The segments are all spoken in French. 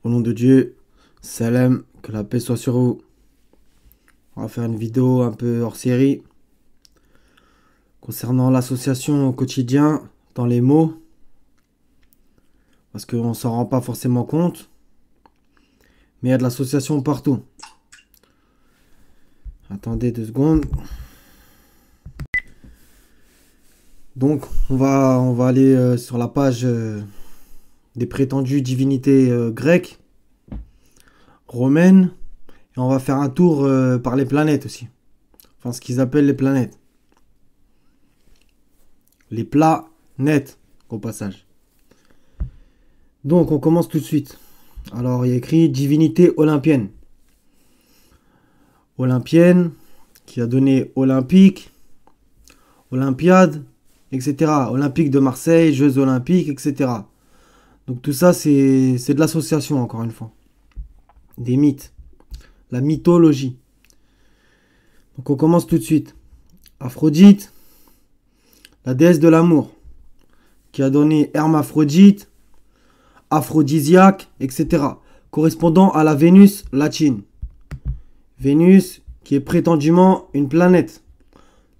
Au nom de Dieu, salam, que la paix soit sur vous. On va faire une vidéo un peu hors série concernant l'association au quotidien dans les mots, parce qu'on s'en rend pas forcément compte, mais il y a de l'association partout. Attendez 2 secondes. Donc on va aller sur la page des prétendues divinités grecques, romaines, et on va faire un tour par les planètes aussi. Enfin, ce qu'ils appellent les planètes. Les planètes, au passage. Donc, on commence tout de suite. Alors, il y a écrit divinité olympienne. Olympienne, qui a donné olympique, olympiade, etc. Olympique de Marseille, Jeux olympiques, etc. Donc, tout ça, c'est de l'association, encore une fois. Des mythes. La mythologie. Donc, on commence tout de suite. Aphrodite, la déesse de l'amour, qui a donné hermaphrodite, aphrodisiaque, etc., correspondant à la Vénus latine. Vénus, qui est prétendument une planète.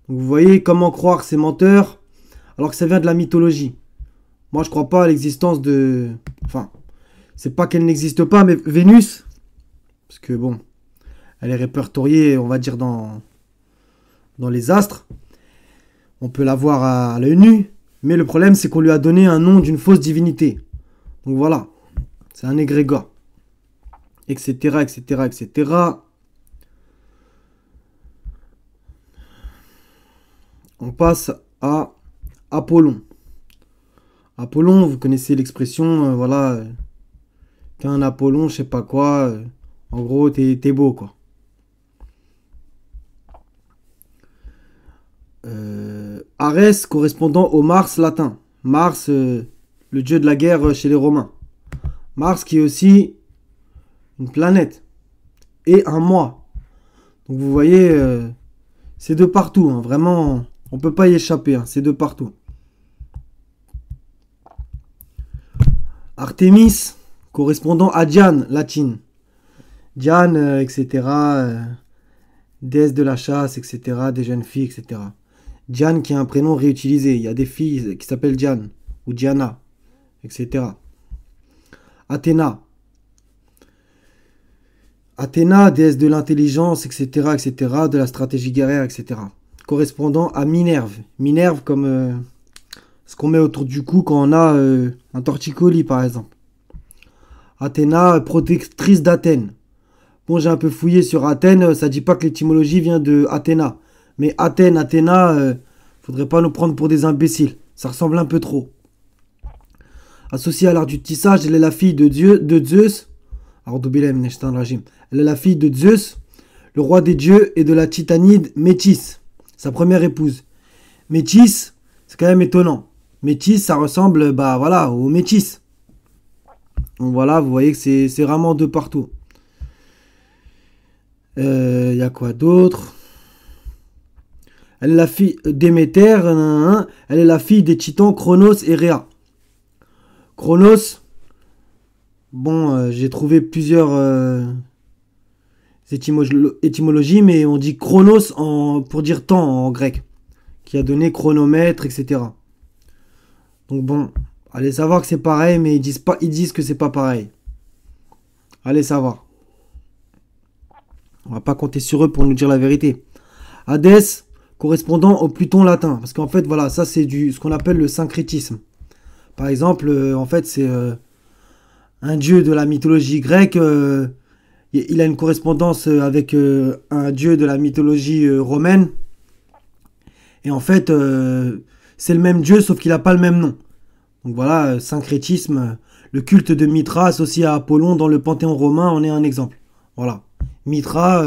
Donc vous voyez comment croire ces menteurs, alors que ça vient de la mythologie. Moi, je crois pas à l'existence de... Enfin, c'est pas qu'elle n'existe pas, mais Vénus, parce que bon, elle est répertoriée, on va dire, dans les astres. On peut la voir à l'œil nu, mais le problème, c'est qu'on lui a donné un nom d'une fausse divinité. Donc voilà, c'est un égrégore, etc., etc., etc. On passe à Apollon. Apollon, vous connaissez l'expression, voilà, t'es un Apollon, je sais pas quoi, en gros, t'es beau, quoi. Arès, correspondant au Mars latin. Mars, le dieu de la guerre chez les Romains. Mars qui est aussi une planète et un mois. Donc vous voyez, c'est de partout, hein, vraiment, on peut pas y échapper, hein, c'est de partout. Artémis, correspondant à Diane, latine. Diane, etc., déesse de la chasse, etc., des jeunes filles, etc. Diane qui est un prénom réutilisé. Il y a des filles qui s'appellent Diane ou Diana, etc. Athéna. Athéna, déesse de l'intelligence, etc., etc., de la stratégie guerrière, etc. Correspondant à Minerve. Minerve comme ce qu'on met autour du cou quand on a un torticolis, par exemple. Athéna, protectrice d'Athènes. Bon, j'ai un peu fouillé sur Athènes, ça dit pas que l'étymologie vient de Athéna. Mais Athènes, Athéna, faudrait pas nous prendre pour des imbéciles. Ça ressemble un peu trop. Associée à l'art du tissage, elle est la fille de Zeus. Elle est la fille de Zeus, le roi des dieux, et de la titanide Métis, sa première épouse. Métis, c'est quand même étonnant. Métis, ça ressemble, bah voilà, aux métis. Donc voilà, vous voyez que c'est vraiment de partout. Il y a quoi d'autre? Elle est la fille d'Éméter, elle est la fille des titans Chronos et Rhea. Chronos, bon, j'ai trouvé plusieurs étymologies, mais on dit Chronos pour dire temps en grec, qui a donné chronomètre, etc. Donc bon, allez savoir que c'est pareil, mais ils disent que c'est pas pareil. Allez savoir. On va pas compter sur eux pour nous dire la vérité. Hadès, correspondant au Pluton latin. Parce qu'en fait, voilà, ça c'est ce qu'on appelle le syncrétisme. Par exemple, en fait, c'est un dieu de la mythologie grecque. Il a une correspondance avec un dieu de la mythologie romaine. Et en fait, c'est le même dieu, sauf qu'il n'a pas le même nom. Donc voilà, syncrétisme. Le culte de Mitra associé à Apollon dans le panthéon romain en est un exemple. Voilà. Mitra,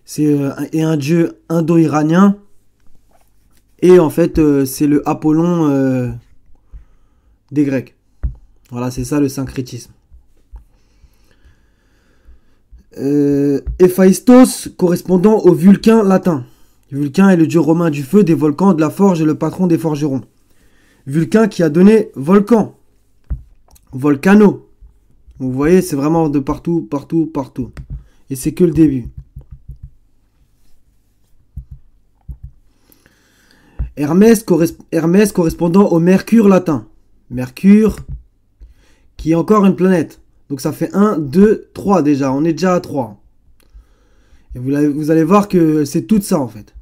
c'est un dieu indo-iranien. Et en fait, c'est le Apollon des Grecs. Voilà, c'est ça le syncrétisme. Héphaïstos, correspondant au Vulcain latin. Vulcain est le dieu romain du feu, des volcans, de la forge et le patron des forgerons. Vulcain qui a donné volcan. Volcano. Vous voyez, c'est vraiment de partout, partout, partout. Et c'est que le début. Hermès correspondant au Mercure latin. Mercure, qui est encore une planète. Donc ça fait 1, 2, 3 déjà. On est déjà à 3. Et vous allez voir que c'est tout ça en fait.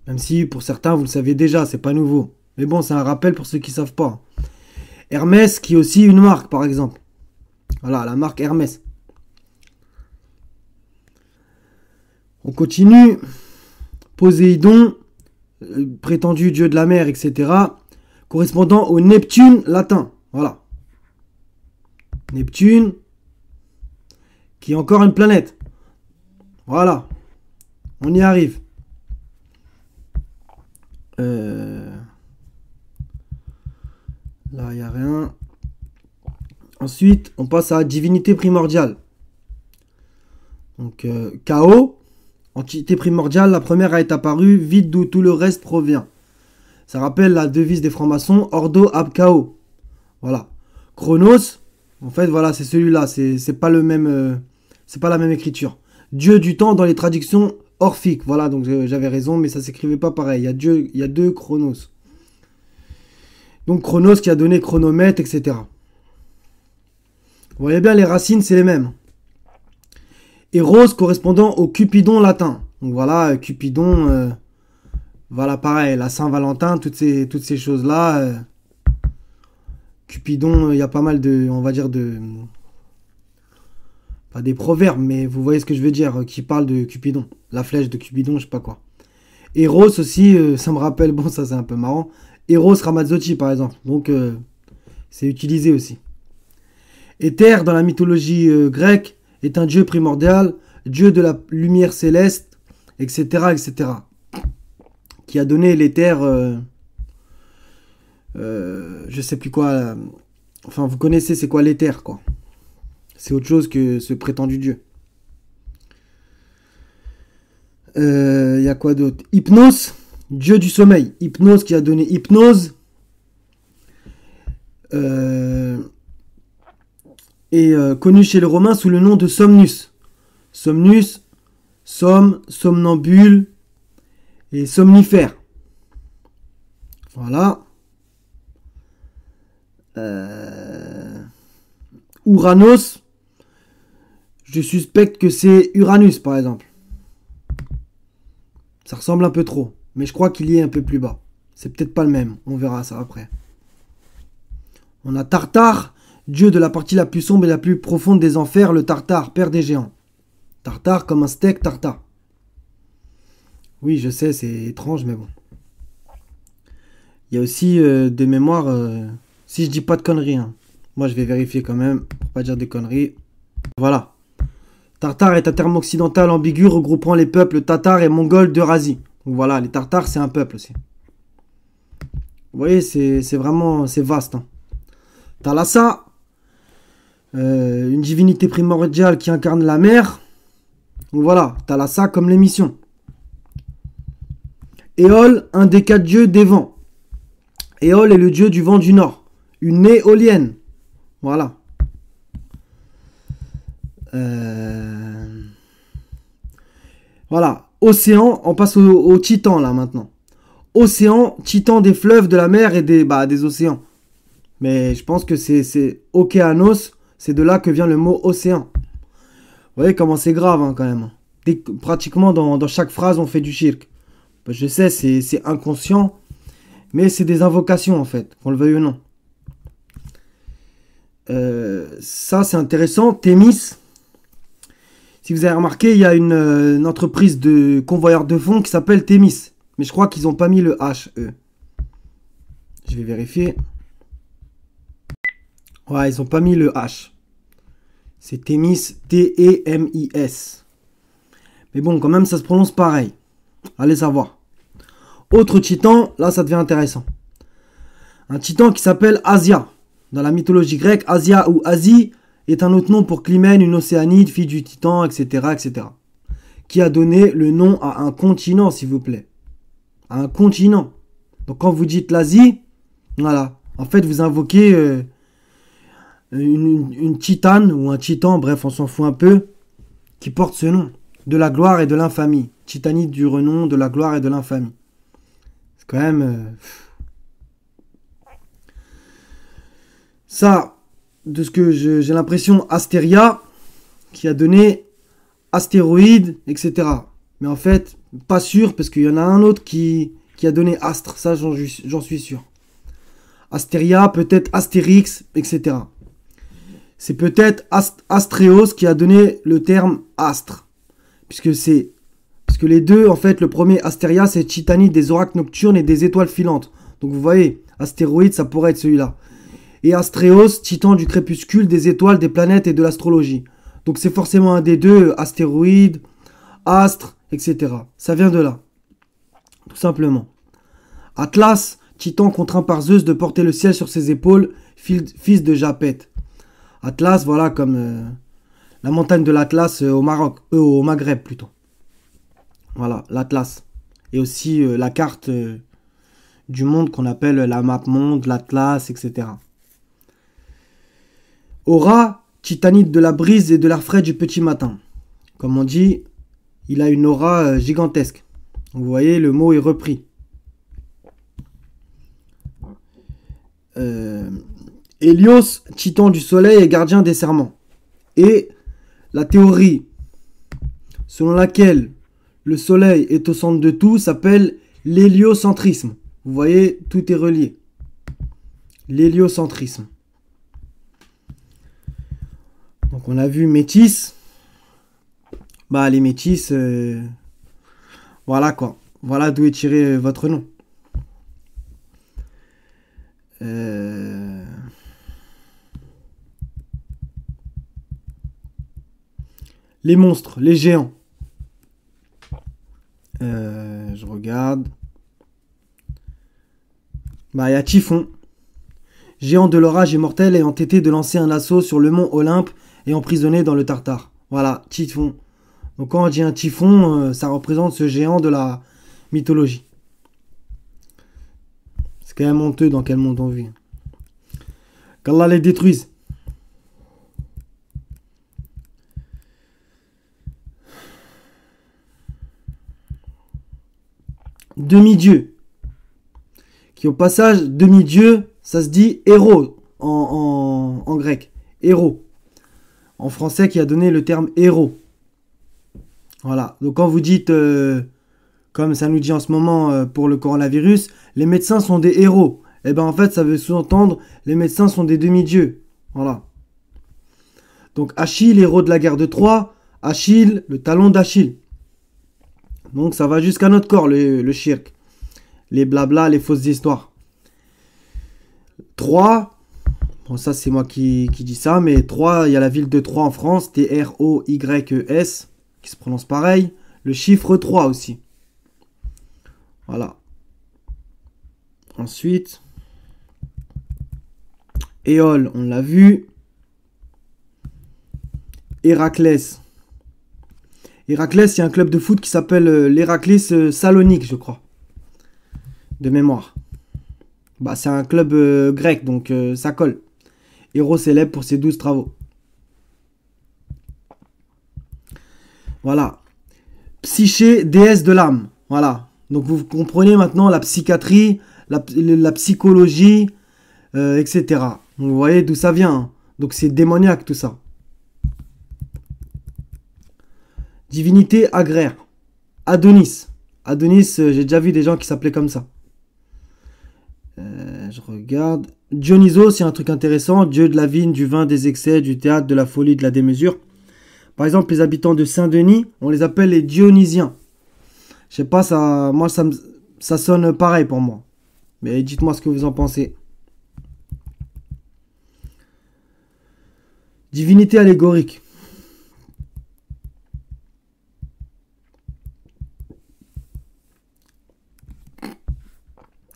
Même si pour certains vous le savez déjà, c'est pas nouveau. Mais bon, c'est un rappel pour ceux qui ne savent pas. Hermès qui est aussi une marque par exemple. Voilà, la marque Hermès. On continue. Poséidon, prétendu dieu de la mer, etc. Correspondant au Neptune latin. Voilà. Neptune, qui est encore une planète. Voilà. On y arrive. Là, il n'y a rien. Ensuite, on passe à divinité primordiale. Donc, Chaos, entité primordiale, la première est apparue, vide d'où tout le reste provient. Ça rappelle la devise des francs-maçons, Ordo ab Chaos. Voilà. Chronos, en fait, voilà, c'est celui-là. C'est pas le même, c'est pas la même écriture. Dieu du temps dans les traductions orphiques. Voilà, donc j'avais raison, mais ça s'écrivait pas pareil. Il y a deux Chronos. Donc Chronos qui a donné chronomètre, etc. Vous voyez bien, les racines, c'est les mêmes. Eros correspondant au Cupidon latin. Donc voilà, Cupidon, voilà pareil, la Saint-Valentin, toutes ces choses-là. Cupidon, il y a pas mal de, on va dire pas des proverbes, mais vous voyez ce que je veux dire, qui parlent de Cupidon. La flèche de Cupidon, je sais pas quoi. Eros aussi, ça me rappelle, bon ça c'est un peu marrant. Eros Ramazzotti par exemple, donc c'est utilisé aussi. Éther dans la mythologie grecque est un dieu primordial, dieu de la lumière céleste, etc. etc. Qui a donné l'éther, je sais plus quoi, enfin vous connaissez c'est quoi l'éther quoi. C'est autre chose que ce prétendu dieu. Y a quoi d'autre? Hypnos, dieu du sommeil. Hypnos qui a donné hypnose. Et connu chez les Romains sous le nom de Somnus. Somnus, somnambule et somnifère. Voilà. Uranos, je suspecte que c'est Uranus par exemple. Ça ressemble un peu trop, mais je crois qu'il y est un peu plus bas. C'est peut-être pas le même, on verra ça après. On a Tartare, dieu de la partie la plus sombre et la plus profonde des enfers, le Tartare, père des géants. Tartare comme un steak tartare. Oui, je sais, c'est étrange, mais bon. Il y a aussi de mémoire, si je dis pas de conneries, hein. Moi je vais vérifier quand même, pour pas dire des conneries. Voilà. Tartare est un terme occidental ambigu regroupant les peuples tatars et mongols d'Eurasie. Donc voilà, les Tartares c'est un peuple aussi. Vous voyez, c'est vraiment, c'est vaste. Hein. Thalassa, une divinité primordiale qui incarne la mer. Donc voilà, Thalassa comme l'émission. Éole, un des 4 dieux des vents. Éole est le dieu du vent du nord. Une éolienne. Voilà. Voilà. Océan, on passe au titan là maintenant. Océan, titan des fleuves, de la mer et des océans. Mais je pense que c'est Océanos, c'est de là que vient le mot océan. Vous voyez comment c'est grave hein, quand même. Pratiquement dans chaque phrase on fait du shirk. Je sais, c'est inconscient, mais c'est des invocations en fait, qu'on le veuille ou non. Ça c'est intéressant. Thémis. Si vous avez remarqué, il y a une entreprise de convoyeurs de fonds qui s'appelle Thémis. Mais je crois qu'ils n'ont pas mis le H, eux. Je vais vérifier. Ouais, ils n'ont pas mis le H. C'est Thémis, T-E-M-I-S. Mais bon, quand même, ça se prononce pareil. Allez savoir. Autre titan, là, ça devient intéressant. Un titan qui s'appelle Asia. Dans la mythologie grecque, Asia ou Asie est un autre nom pour Clymène, une océanide, fille du titan, etc., etc. Qui a donné le nom à un continent, s'il vous plaît. À un continent. Donc quand vous dites l'Asie, voilà. En fait, vous invoquez une titane ou un titan, bref, on s'en fout un peu, qui porte ce nom, de la gloire et de l'infamie. Titanide du renom, de la gloire et de l'infamie. C'est quand même... Ça, de ce que j'ai l'impression, Astéria, qui a donné astéroïde, etc. Mais en fait, pas sûr, parce qu'il y en a un autre qui a donné Astre, ça j'en suis sûr. Astéria, peut-être Astérix, etc. C'est peut-être Astréos qui a donné le terme astre. Puisque les deux, en fait, le premier Astéria, c'est Titanide des oracles nocturnes et des étoiles filantes. Donc vous voyez, astéroïde, ça pourrait être celui-là. Et Astréos, titan du crépuscule, des étoiles, des planètes et de l'astrologie. Donc c'est forcément un des deux, astéroïde, astre, etc. Ça vient de là. Tout simplement. Atlas, titan contraint par Zeus de porter le ciel sur ses épaules, fils de Japet. Atlas, voilà, comme la montagne de l'Atlas au Maroc, au Maghreb plutôt. Voilà, l'Atlas. Et aussi la carte du monde qu'on appelle la map monde, l'Atlas, etc. Aura, titanide de la brise et de l'air frais du petit matin. Comme on dit, il a une aura gigantesque. Vous voyez, le mot est repris. Hélios, titan du soleil et gardien des serments. Et la théorie selon laquelle le soleil est au centre de tout s'appelle l'héliocentrisme. Vous voyez, tout est relié. L'héliocentrisme. Donc on a vu métis. Bah les métis, voilà quoi. Voilà d'où est tiré votre nom. Les monstres, les géants. Je regarde. Bah il y a Typhon. Géant de l'orage immortel et entêté de lancer un assaut sur le mont Olympe et emprisonné dans le Tartare. Voilà, Typhon. Donc quand on dit un typhon, ça représente ce géant de la mythologie. C'est quand même honteux dans quel monde on vit. Qu'Allah les détruise. Demi-dieu. Qui au passage, demi-dieu, ça se dit héros en grec. Héros. En français qui a donné le terme héros. Voilà. Donc quand vous dites, comme ça nous dit en ce moment pour le coronavirus, les médecins sont des héros. Eh ben en fait ça veut sous-entendre les médecins sont des demi-dieux. Voilà. Donc Achille, héros de la guerre de Troie. Achille, le talon d'Achille. Donc ça va jusqu'à notre corps, le shirk. Les blabla, les fausses histoires. Troie, bon ça c'est moi qui dis ça, mais Troie, il y a la ville de Troie en France, T-R-O-Y-E-S, qui se prononce pareil. Le chiffre 3 aussi. Voilà. Ensuite, Éole, on l'a vu. Héraclès. Héraclès, il y a un club de foot qui s'appelle l'Héraclès Salonique, je crois. De mémoire. Bah, c'est un club grec, donc ça colle. Héros célèbre pour ses 12 travaux. Voilà. Psyché, déesse de l'âme. Voilà. Donc vous comprenez maintenant la psychiatrie, la psychologie, etc. Donc, vous voyez d'où ça vient. Hein. Donc c'est démoniaque tout ça. Divinité agraire. Adonis. Adonis, j'ai déjà vu des gens qui s'appelaient comme ça. Je regarde. Dionysos, c'est un truc intéressant. Dieu de la vigne, du vin, des excès, du théâtre, de la folie, de la démesure. Par exemple, les habitants de Saint-Denis, on les appelle les Dionysiens. Je sais pas, ça sonne pareil pour moi. Mais dites-moi ce que vous en pensez. Divinité allégorique.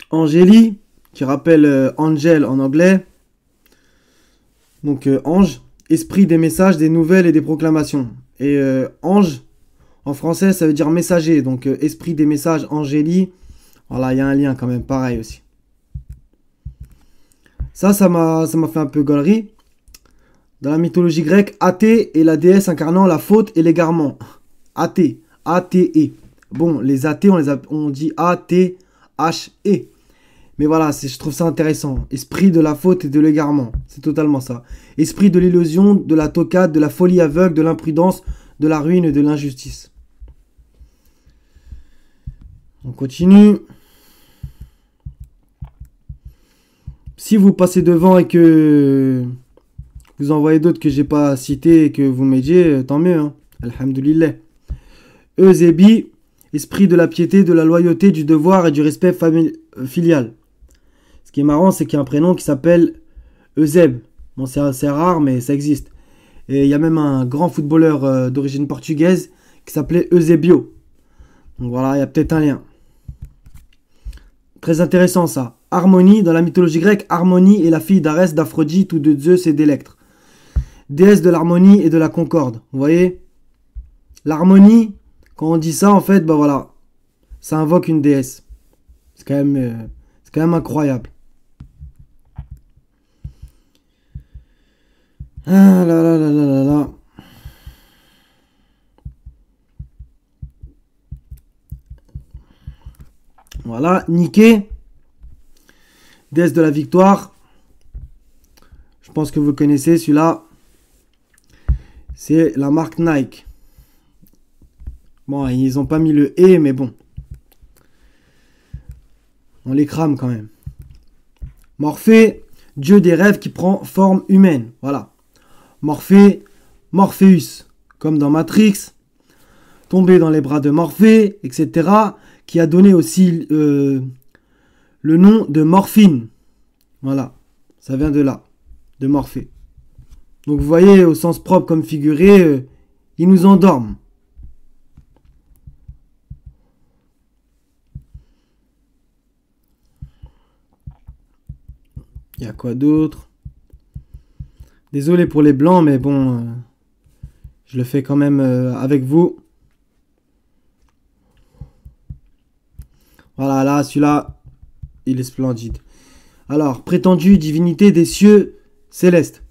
Angélie, qui rappelle angel en anglais. Donc ange, esprit des messages, des nouvelles et des proclamations. Et ange, en français, ça veut dire messager. Donc esprit des messages, Angélie. Voilà, il y a un lien quand même, pareil aussi. Ça m'a fait un peu gaulerie. Dans la mythologie grecque, Athée est la déesse incarnant la faute et l'égarement. Athée, A-T-E. Bon, les athées, on dit A-T-H-E. Mais voilà, je trouve ça intéressant. Esprit de la faute et de l'égarement. C'est totalement ça. Esprit de l'illusion, de la tocade, de la folie aveugle, de l'imprudence, de la ruine et de l'injustice. On continue. Si vous passez devant et que vous en voyez d'autres que j'ai pas cités et que vous m'aidiez, tant mieux. Hein. Alhamdulillah. Eusébi, esprit de la piété, de la loyauté, du devoir et du respect filial. Ce qui est marrant, c'est qu'il y a un prénom qui s'appelle Euseb. Bon, c'est assez rare, mais ça existe. Et il y a même un grand footballeur d'origine portugaise qui s'appelait Eusebio. Donc voilà, il y a peut-être un lien. Très intéressant ça. Harmonie, dans la mythologie grecque, Harmonie est la fille d'Arès, d'Aphrodite ou de Zeus et d'Électre. Déesse de l'harmonie et de la concorde. Vous voyez? L'harmonie, quand on dit ça, en fait, bah voilà, ça invoque une déesse. C'est quand même incroyable. Ah là là là là là là. Voilà, Nike, déesse de la victoire. Je pense que vous connaissez celui-là. C'est la marque Nike. Bon, ils n'ont pas mis le « et », mais bon. On les crame quand même. Morphée, dieu des rêves qui prend forme humaine. Voilà. Morphée, Morpheus, comme dans Matrix. Tombé dans les bras de Morphée, etc. Qui a donné aussi le nom de morphine. Voilà. Ça vient de là. De Morphée. Donc vous voyez, au sens propre comme figuré, ils nous endorment. Il y a quoi d'autre? Désolé pour les blancs, mais bon, je le fais quand même avec vous. Voilà, là, celui-là, il est splendide. Alors, prétendue divinité des cieux célestes.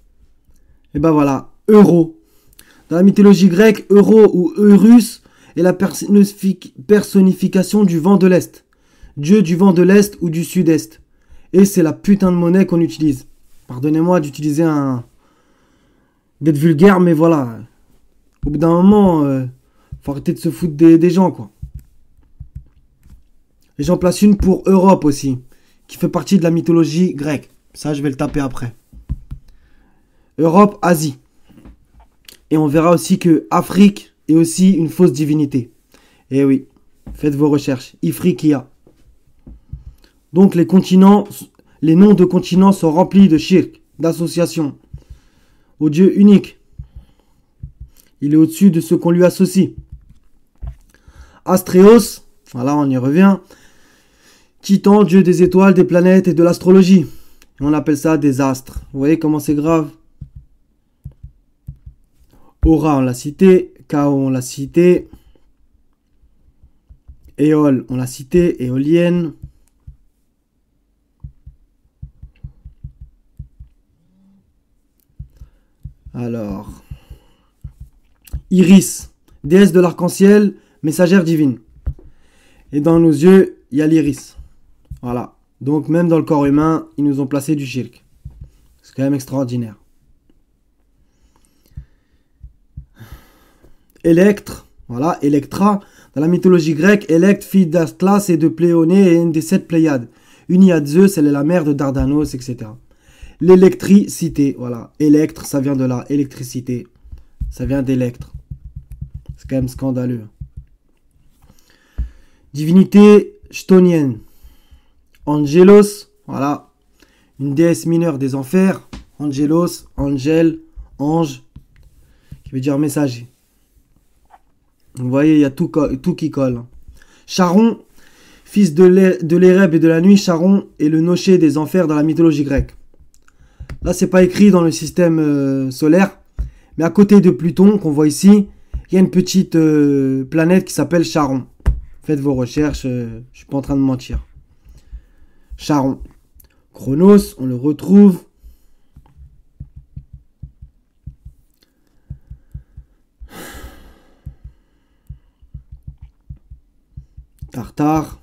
Et ben voilà, Euro. Dans la mythologie grecque, Euro ou Eurus est la personnification du vent de l'Est. Dieu du vent de l'Est ou du Sud-Est. Et c'est la putain de monnaie qu'on utilise. Pardonnez-moi d'utiliser d'être vulgaire, mais voilà. Au bout d'un moment, faut arrêter de se foutre des gens, quoi. Et j'en place une pour Europe aussi, qui fait partie de la mythologie grecque. Ça, je vais le taper après. Europe, Asie. Et on verra aussi que Afrique est aussi une fausse divinité. Eh oui, faites vos recherches. Ifriqiya. Donc les noms de continents sont remplis de shirk, d'associations au Dieu unique. Il est au-dessus de ce qu'on lui associe. Astréos, voilà, on y revient. Titan, dieu des étoiles, des planètes et de l'astrologie. On appelle ça des astres. Vous voyez comment c'est grave? Aura, on l'a cité. Kao, on l'a cité. Éole, on l'a cité. Éolienne. Alors. Iris, déesse de l'arc-en-ciel, messagère divine. Et dans nos yeux, il y a l'iris. Voilà. Donc même dans le corps humain, ils nous ont placé du shirk. C'est quand même extraordinaire. Électre, voilà, Electra. Dans la mythologie grecque, Électre, fille d'Atlas et de Pléonée, est une des 7 Pléiades. Unie à Zeus, elle est la mère de Dardanos, etc. L'électricité, voilà. Électre, ça vient de là. Électricité, ça vient d'Électre. C'est quand même scandaleux. Divinité chtonienne. Angelos, voilà. Une déesse mineure des enfers. Angelos, Angel, ange, qui veut dire messager. Vous voyez, il y a tout qui colle. Charon, fils de l'Éreb et de la nuit, Charon est le nocher des enfers dans la mythologie grecque. Là, c'est pas écrit dans le système solaire, mais à côté de Pluton, qu'on voit ici, il y a une petite planète qui s'appelle Charon. Faites vos recherches, je suis pas en train de mentir. Charon. Chronos, on le retrouve. Tartare.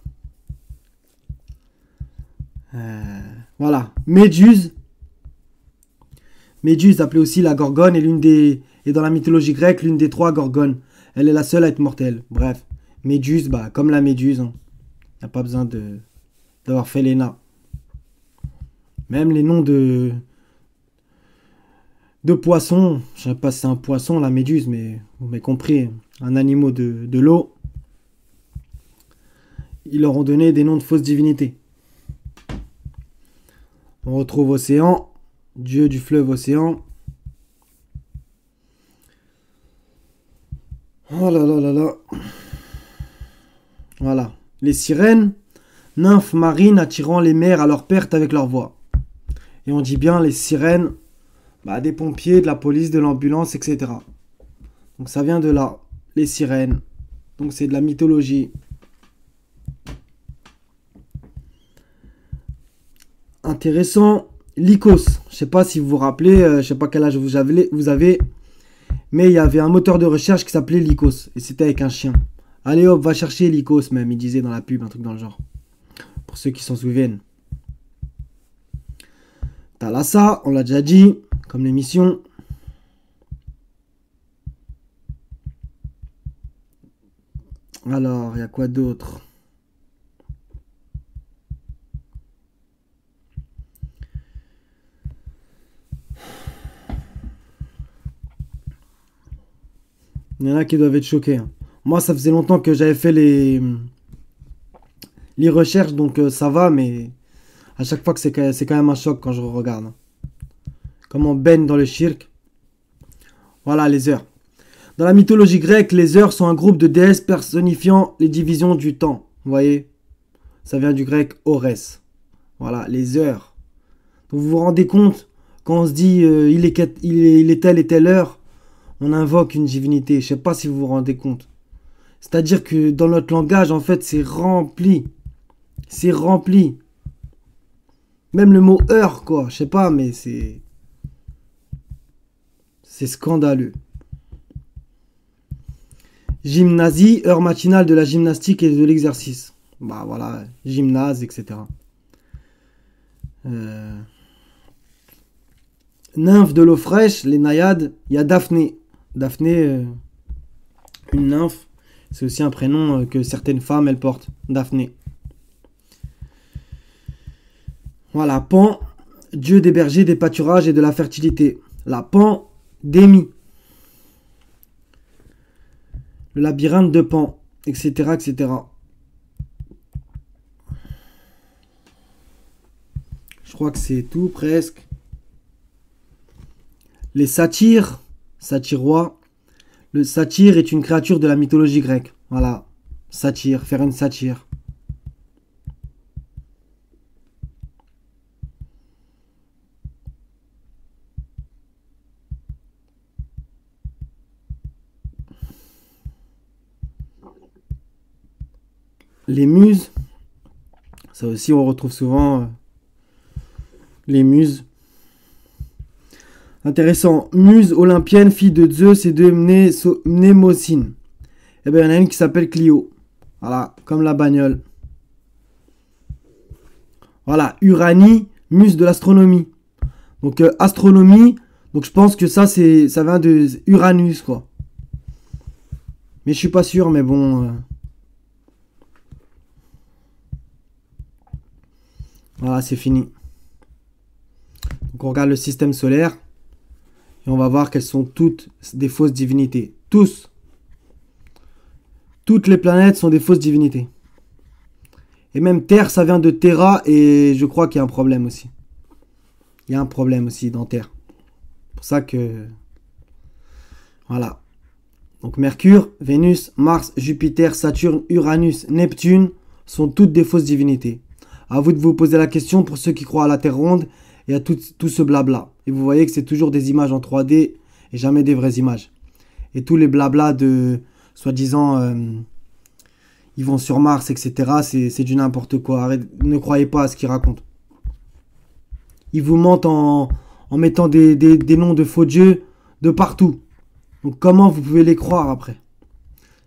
Voilà. Méduse. Méduse, appelée aussi la Gorgone, est dans la mythologie grecque l'une des 3 Gorgones. Elle est la seule à être mortelle. Bref. Méduse, bah, comme la méduse. Hein. Y a pas besoin d'avoir fait l'ENA. Même les noms de poissons, je sais pas si c'est un poisson, la méduse, mais vous m'avez compris, un animal de l'eau, ils leur ont donné des noms de fausses divinités. On retrouve Océan, dieu du fleuve Océan. Oh là là là là. Voilà. Les sirènes, nymphes marines attirant les mers à leur perte avec leur voix. Et on dit bien les sirènes, bah, des pompiers, de la police, de l'ambulance, etc. Donc ça vient de là, les sirènes. Donc c'est de la mythologie. Intéressant. Lycos. Je sais pas si vous vous rappelez, je sais pas quel âge vous avez, mais il y avait un moteur de recherche qui s'appelait Lycos. Et c'était avec un chien. Allez hop, va chercher Lycos même, il disait dans la pub, un truc dans le genre. Pour ceux qui s'en souviennent. Thalassa, on l'a déjà dit, comme l'émission. Alors, il y a quoi d'autre? Il y en a qui doivent être choqués. Hein. Moi, ça faisait longtemps que j'avais fait les recherches, donc ça va, mais à chaque fois que c'est quand même un choc quand je regarde. Hein. Comme on baigne dans le shirk. Voilà, les heures. Dans la mythologie grecque, les heures sont un groupe de déesses personnifiant les divisions du temps. Vous voyez? Ça vient du grec Orès. Voilà, les heures. Donc vous vous rendez compte, quand on se dit il est telle et telle heure, on invoque une divinité. Je sais pas si vous vous rendez compte. C'est-à-dire que dans notre langage, en fait, c'est rempli. C'est rempli. Même le mot heure, quoi. Je sais pas, mais c'est scandaleux. Gymnasie, heure matinale de la gymnastique et de l'exercice. Bah voilà, gymnase, etc. Nymphes de l'eau fraîche, les naïades, il y a Daphné. Daphné, une nymphe, c'est aussi un prénom que certaines femmes, elles portent. Daphné. Voilà, Pan, dieu des bergers, des pâturages et de la fertilité. La pandémie. Le labyrinthe de Pan, etc., etc. Je crois que c'est tout, presque. Les satyres, satyrois. Le satyre est une créature de la mythologie grecque. Voilà, satyre, faire une satire. Les muses, ça aussi on retrouve souvent les muses. Intéressant, muse olympienne, fille de Zeus et de Mnémosyne. Et bien il y en a une qui s'appelle Clio. Voilà, comme la bagnole. Voilà, Uranie, muse de l'astronomie. Donc astronomie, donc je pense que ça vient de Uranus quoi. Mais je suis pas sûr, mais bon. Voilà, c'est fini. Donc on regarde le système solaire. Et on va voir qu'elles sont toutes des fausses divinités. Tous. Toutes les planètes sont des fausses divinités. Et même Terre, ça vient de Terra. Et je crois qu'il y a un problème aussi. Il y a un problème aussi dans Terre. C'est pour ça que... Voilà. Donc Mercure, Vénus, Mars, Jupiter, Saturne, Uranus, Neptune sont toutes des fausses divinités. À vous de vous poser la question pour ceux qui croient à la Terre ronde et à tout ce blabla. Et vous voyez que c'est toujours des images en 3D et jamais des vraies images. Et tous les blabla de soi-disant ils vont sur Mars, etc. C'est du n'importe quoi. Arrête, ne croyez pas à ce qu'ils racontent. Ils vous mentent en mettant des noms de faux dieux de partout. Donc comment vous pouvez les croire après?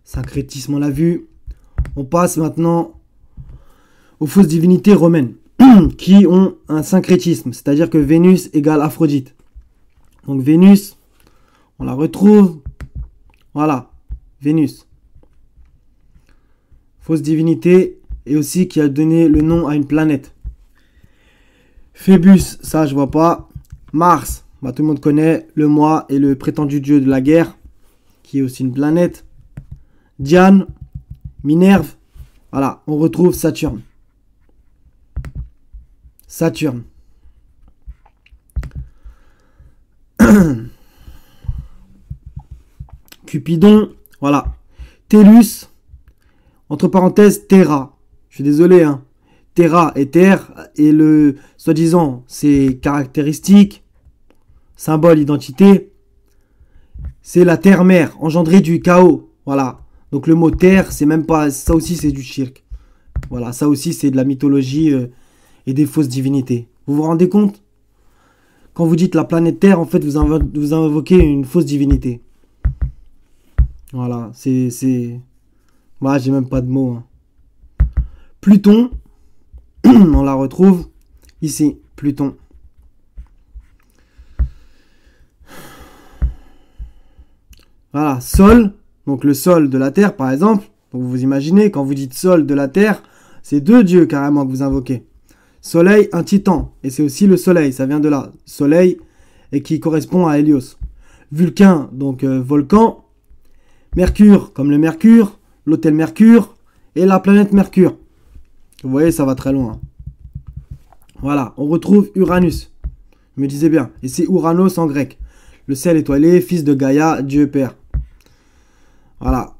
Syncrétisme, on l'a vu. On passe maintenant aux fausses divinités romaines qui ont un syncrétisme, c'est-à-dire que Vénus égale Aphrodite. Donc Vénus, on la retrouve, voilà, Vénus. Fausse divinité et aussi qui a donné le nom à une planète. Phébus, ça je vois pas. Mars, bah, tout le monde connaît, le mois et le prétendu dieu de la guerre, qui est aussi une planète. Diane, Minerve, voilà, on retrouve Saturne. Saturne. Cupidon, voilà. Tellus, entre parenthèses, Terra. Je suis désolé, hein. Terra et terre, et le soi-disant, ses caractéristiques, symbole, identité, c'est la terre-mère, engendrée du chaos. Voilà. Donc le mot terre, c'est même pas. Ça aussi, c'est du shirk. Voilà, ça aussi, c'est de la mythologie et des fausses divinités. Vous vous rendez compte? Quand vous dites la planète Terre, en fait, vous invoquez une fausse divinité. Voilà, c'est. Moi, j'ai même pas de mots. Hein. Pluton, on la retrouve ici. Pluton. Voilà, Sol, donc le sol de la Terre, par exemple. Donc vous imaginez, quand vous dites sol de la Terre, c'est deux dieux carrément que vous invoquez. Soleil, un titan, et c'est aussi le soleil, ça vient de là. Soleil, et qui correspond à Hélios. Vulcain, donc volcan. Mercure, comme le Mercure, l'hôtel Mercure, et la planète Mercure. Vous voyez, ça va très loin. Voilà, on retrouve Uranus. Je me disais bien, et c'est Uranos en grec. Le ciel étoilé, fils de Gaïa, Dieu Père. Voilà,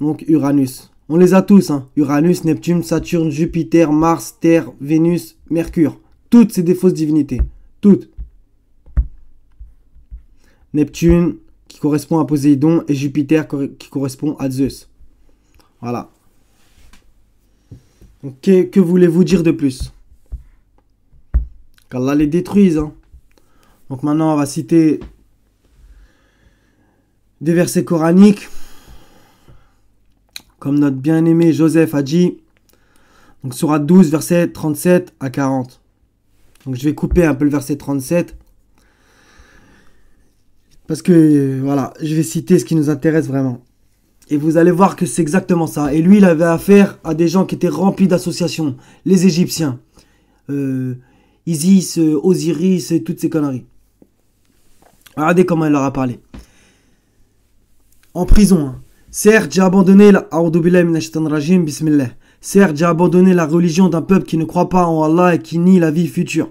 donc Uranus. On les a tous, hein. Uranus, Neptune, Saturne, Jupiter, Mars, Terre, Vénus, Mercure. Toutes, c'est des fausses divinités. Toutes. Neptune, qui correspond à Poséidon, et Jupiter, qui correspond à Zeus. Voilà. Donc, que voulez-vous dire de plus? Qu'Allah les détruise, hein. Donc maintenant, on va citer des versets coraniques. Comme notre bien-aimé Joseph a dit, donc sourate 12, versets 37 à 40. Donc je vais couper un peu le verset 37. Parce que, voilà, je vais citer ce qui nous intéresse vraiment. Et vous allez voir que c'est exactement ça. Et lui, il avait affaire à des gens qui étaient remplis d'associations. Les Égyptiens. Isis, Osiris, et toutes ces conneries. Regardez comment il leur a parlé. En prison, hein. Certes, j'ai abandonné Certes, j'ai abandonné la religion d'un peuple qui ne croit pas en Allah et qui nie la vie future.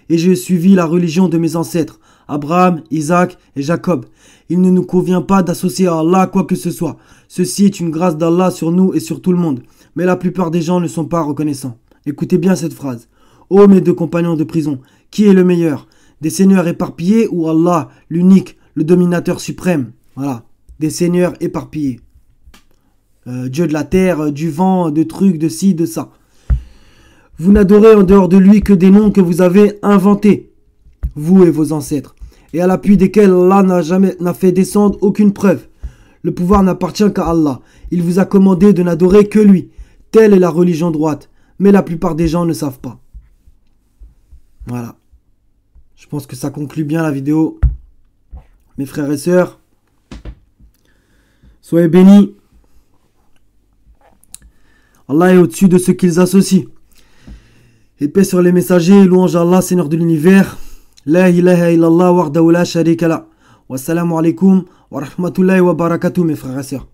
Et j'ai suivi la religion de mes ancêtres, Abraham, Isaac et Jacob. Il ne nous convient pas d'associer à Allah quoi que ce soit. Ceci est une grâce d'Allah sur nous et sur tout le monde. Mais la plupart des gens ne sont pas reconnaissants. Écoutez bien cette phrase. Ô mes deux compagnons de prison, qui est le meilleur? Des seigneurs éparpillés ou Allah, l'unique, le dominateur suprême? Voilà, des seigneurs éparpillés. Dieu de la terre, du vent, de trucs, de ci, de ça. Vous n'adorez en dehors de lui que des noms que vous avez inventés, vous et vos ancêtres, et à l'appui desquels Allah n'a fait descendre aucune preuve. Le pouvoir n'appartient qu'à Allah. Il vous a commandé de n'adorer que lui. Telle est la religion droite, mais la plupart des gens ne savent pas. Voilà. Je pense que ça conclut bien la vidéo. Mes frères et sœurs, soyez bénis. Allah est au-dessus de ce qu'ils associent. Et paix sur les messagers, louange à Allah, Seigneur de l'univers. La ilaha illallah wahdahu la sharika la. Wassalamu alaikum wa rahmatullahi wa barakatuh, mes frères et sœurs.